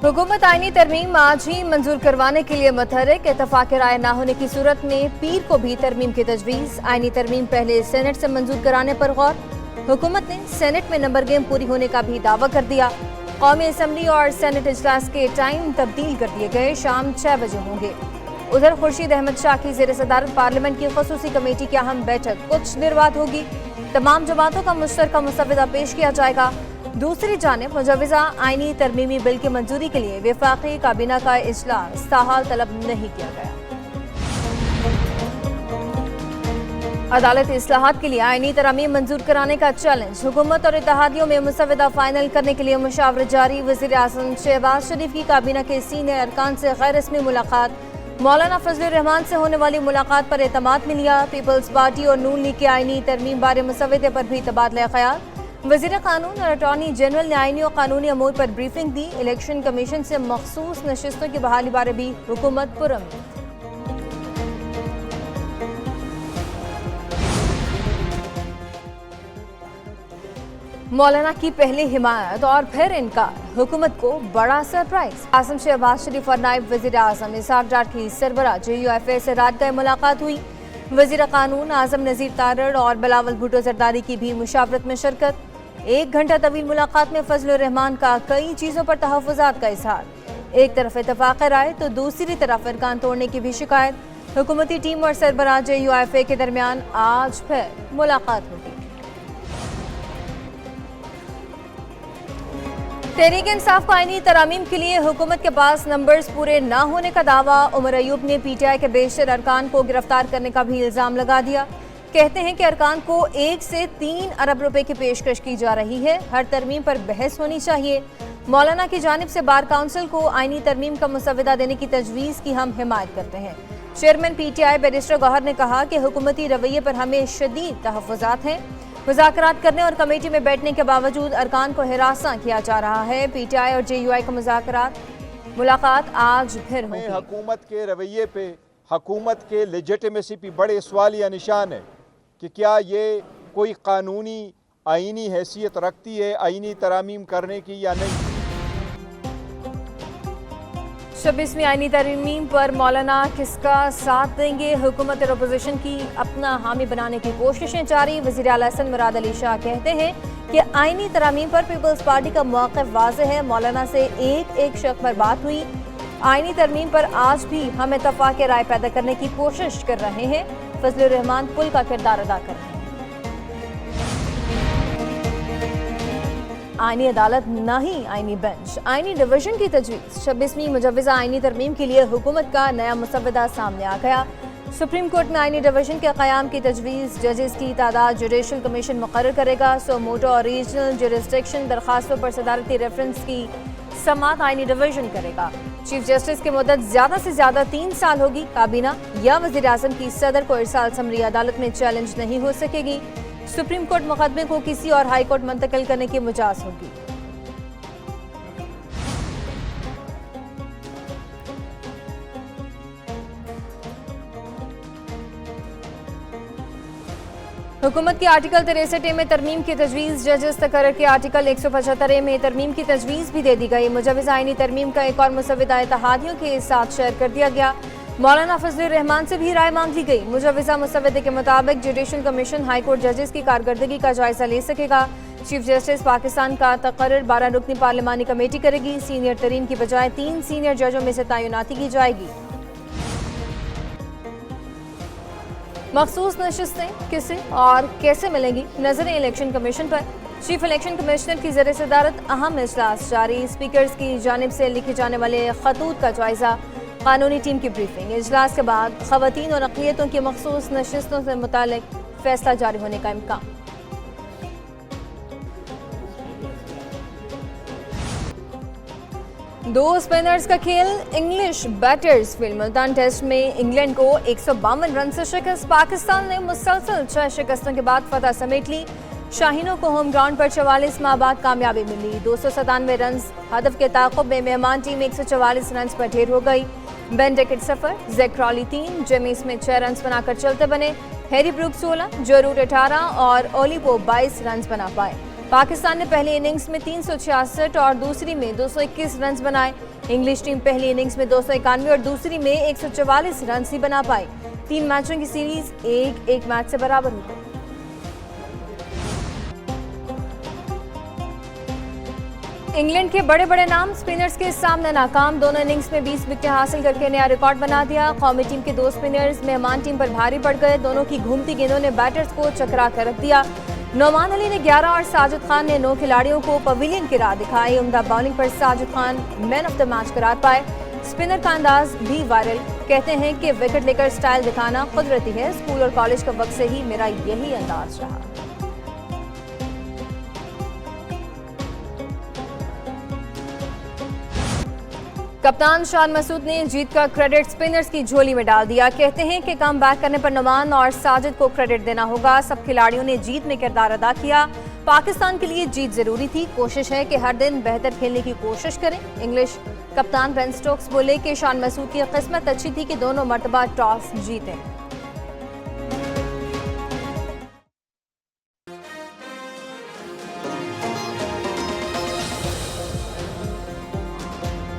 हुकूमत आईनी तरमीम आज ही मंजूर करवाने के लिए मुतहरिक। इत्तफाक राय न होने की सूरत में पीर को भी तरमीम की तजवीज़। आईनी तरमीम पहले सेनेट से मंजूर कराने पर गौर। हुकूमत ने सेनेट में नंबर गेम पूरी होने का भी दावा कर दिया। कौमी असम्बली और सेनेट इजलास के टाइम तब्दील कर दिए गए, शाम 6 बजे होंगे। उधर खुर्शीद अहमद शाह की ज़ेर सदारत पार्लियामेंट की खसूसी कमेटी की अहम बैठक कुछ देर बाद होगी। तमाम जमातों का मुश्तरका मुसव्वदा पेश किया जाएगा। दूसरी जानिब मुजव्वज़ा आईनी तरमीमी बिल की मंजूरी के लिए वफाकी काबीना का इजलास ताहाल तलब नहीं किया गया। अदालत इस्लाहात के लिए आईनी तरमीम मंजूर कराने का चैलेंज। हुकूमत और इत्तेहादियों में मुसव्वदा फाइनल करने के लिए मुशावरत जारी। वज़ीर आज़म शहबाज शरीफ की काबीना के सीनियर अरकान से गैर रस्मी मुलाकात। मौलाना फजलुर रहमान से होने वाली मुलाकात पर एतमाद मिल गया। पीपल्स पार्टी और नून लीग के आईनी तरमीम बारे मुसव्वदे पर भी तबादला ख्याल। वज़ीर कानून और अटॉर्नी जनरल ने आईनी और कानूनी अमूर पर ब्रीफिंग दी। इलेक्शन कमीशन से मखसूस नशिस्तों की बहाली बारे भी हुकूमत पुरअमन। मौलाना की पहली हिमायत और फिर इनकार, हुकूमत को बड़ा सरप्राइज। आज़म शहबाज शरीफ और नायब वज़ीर आज़म इसहाक डार की सरबराह JUIF से रात गए मुलाकात हुई। वज़ीर कानून आज़म नज़ीर तारड़ और बिलावल भुट्टो जरदारी की भी मुशावरत में शिरकत। 1 घंटा तवील मुलाकात में फजलुर रहमान का कई चीज़ों पर तहफ़्फ़ुज़ात का इज़हार। एक तरफ इत्तफ़ाक़ राय तो दूसरी तरफ अरकान तोड़ने की भी शिकायत। हुकूमती टीम और सरबराह JUIF के दरमियान आज फिर मुलाकात होगी। तहरीक इंसाफ को आईनी तरामीम के लिए हुकूमत के पास नंबर्स पूरे न होने का दावा। उमर अयूब ने PTI के बेशतर अरकान को गिरफ्तार करने का भी इल्ज़ाम लगा दिया। कहते हैं कि अरकान को 1 से 3 अरब रुपए की पेशकश की जा रही है। हर तरमीम पर बहस होनी चाहिए। मौलाना की जानिब से बार काउंसिल को आईनी तरमीम का मुसव्वदा देने की तजवीज़ की हम हिमायत करते हैं। चेयरमैन PTI बैरिस्टर गौहर ने कहा कि हुकूमती रवैये पर हमें शदीद तहफ़्फ़ुज़ात हैं। मुज़ाकरात करने और कमेटी में बैठने के बावजूद अरकान को हिरासा किया जा रहा है। PTI और JUI का मुलाकात आज फिर होगी। हुकूमत के रवैये पे हुकूमत के लेजिटिमेसी पे बड़े सवालिया निशान है कि क्या ये कोई कानूनी आईनी हैसियत रखती है आईनी तरामीम करने की या नहीं। 26वीं आईनी तरमीम पर मौलाना किसका साथ देंगे? हुकूमत और अपोजिशन की अपना हामी बनाने की कोशिशें जारी। वज़ीर आला हसन मुराद अली शाह कहते हैं कि आईनी तरमीम पर पीपल्स पार्टी का मौक़िफ़ वाज़ेह है। मौलाना से एक शक पर बात हुई। आईनी तरमीम पर आज भी हम इत्तफ़ाक़ राय पैदा करने की कोशिश कर रहे हैं। फजलुर रहमान पुल का किरदार अदा कर रहे हैं। आईनी अदालत न ही आईनी बेंच, आईनी डिवीजन की तजवीज़। 26वीं मुजव्वज़ा आईनी तरमीम के लिए हुकूमत का नया मुसव्वदा सामने आ गया। सुप्रीम कोर्ट में आईनी डिवीजन के क़याम की तजवीज़। जजेस की तादाद जुडिशल कमीशन मुकर्रर करेगा। सो मोटो और रीजनल जुरिस्डिक्शन दरखास्तों पर सदारती रेफरेंस की समात आईनी डिवीजन करेगा। चीफ जस्टिस की मुद्दत ज़्यादा से ज़्यादा 3 साल होगी। काबीना या वज़ीर आज़म की सदर को इरसाल समरी अदालत में चैलेंज नहीं हो सकेगी। सुप्रीम कोर्ट मुकदमे को किसी और हाई कोर्ट मुंतकिल करने की मुजाज होगी। हुकूमत की आर्टिकल 63 में तरमीम की तजवीज़। जजेस तकर्रर के आर्टिकल 175 में तरमीम की तजवीज़ भी दे दी गई। मुजव्वज़ा आईनी तरमीम का एक और मुसव्वदा इत्तेहादियों के साथ शेयर कर दिया गया। मौलाना फजलुर रहमान से भी राय मांग ली गई। मुजव्वज़ा मुसव्वदे के मुताबिक जुडिशल कमीशन हाई कोर्ट जजेस की कारकर्दगी का जायजा ले सकेगा। चीफ जस्टिस पाकिस्तान का तकर्रर 12 रुकनी पार्लिमानी कमेटी करेगी। सीनियर तरीन की बजाय 3 सीनियर जजों में से तैनाती की जाएगी। मखसूस नशिस्तें किसे और कैसे मिलेंगी, नजरें इलेक्शन कमीशन पर। चीफ इलेक्शन कमिश्नर की ज़ेर सदारत अहम इजलास जारी। स्पीकर्स की जानिब से लिखे जाने वाले खतूत का जायजा। कानूनी टीम की ब्रीफिंग। इजलास के बाद ख़वातीन और अक़लियतों की मखसूस नशिस्तों से मुतालिक फैसला जारी होने का इम्कान। दो स्पिनर्स का खेल, English batters field. Multan test में इंग्लैंड को 152 रन से शिकस्त। पाकिस्तान ने मुसलसल 6 शिकस्तों के बाद फतह समेट ली। शाहीनों को होम ग्राउंड पर 44 माह बाद कामयाबी मिली। 297 रन हदफ के ताक़ुब में मेहमान टीम 144 रन पर ढेर हो गई। बेन डेकेट सफर, Zak Crawley 3, Jamie Smith 6 run बनाकर चलते बने। हैरी ब्रूक 16, जो रूट 18 और ओली पोप 22 रन बना पाए। पाकिस्तान ने पहली इनिंग्स में 366 और दूसरी में 221 रन बनाए। इंग्लिश टीम पहली इनिंग्स में 291 और दूसरी में 144 रन ही बना पाई। 3 मैचों की सीरीज एक मैच से बराबर हो गई। इंग्लैंड के बड़े बड़े नाम स्पिनर्स के सामने नाकाम। दोनों इनिंग्स में 20 विकेटें हासिल करके नया रिकॉर्ड बना दिया। कौमी टीम के 2 स्पिनर्स मेहमान टीम पर भारी पड़ गए। दोनों की घूमती गेंदों ने बैटर्स को चकरा कर रख दिया। नौमान अली ने 11 और साजिद खान ने 9 खिलाड़ियों को पवेलियन की राह दिखाई। उम्दा बॉलिंग पर Sajid Khan man of the match करार पाए। स्पिनर का अंदाज भी वायरल। कहते हैं कि विकेट लेकर स्टाइल दिखाना कुदरती है। स्कूल और कॉलेज के वक्त से ही मेरा यही अंदाज रहा। कप्तान शान मसूद ने जीत का क्रेडिट स्पिनर्स की झोली में डाल दिया। कहते हैं कि कम बैक करने पर नौमान और साजिद को क्रेडिट देना होगा। सब खिलाड़ियों ने जीत में किरदार अदा किया। पाकिस्तान के लिए जीत जरूरी थी। कोशिश है कि हर दिन बेहतर खेलने की कोशिश करें। इंग्लिश कप्तान बेन स्टोक्स बोले कि शान मसूद की किस्मत अच्छी थी कि दोनों मर्तबा टॉस जीते।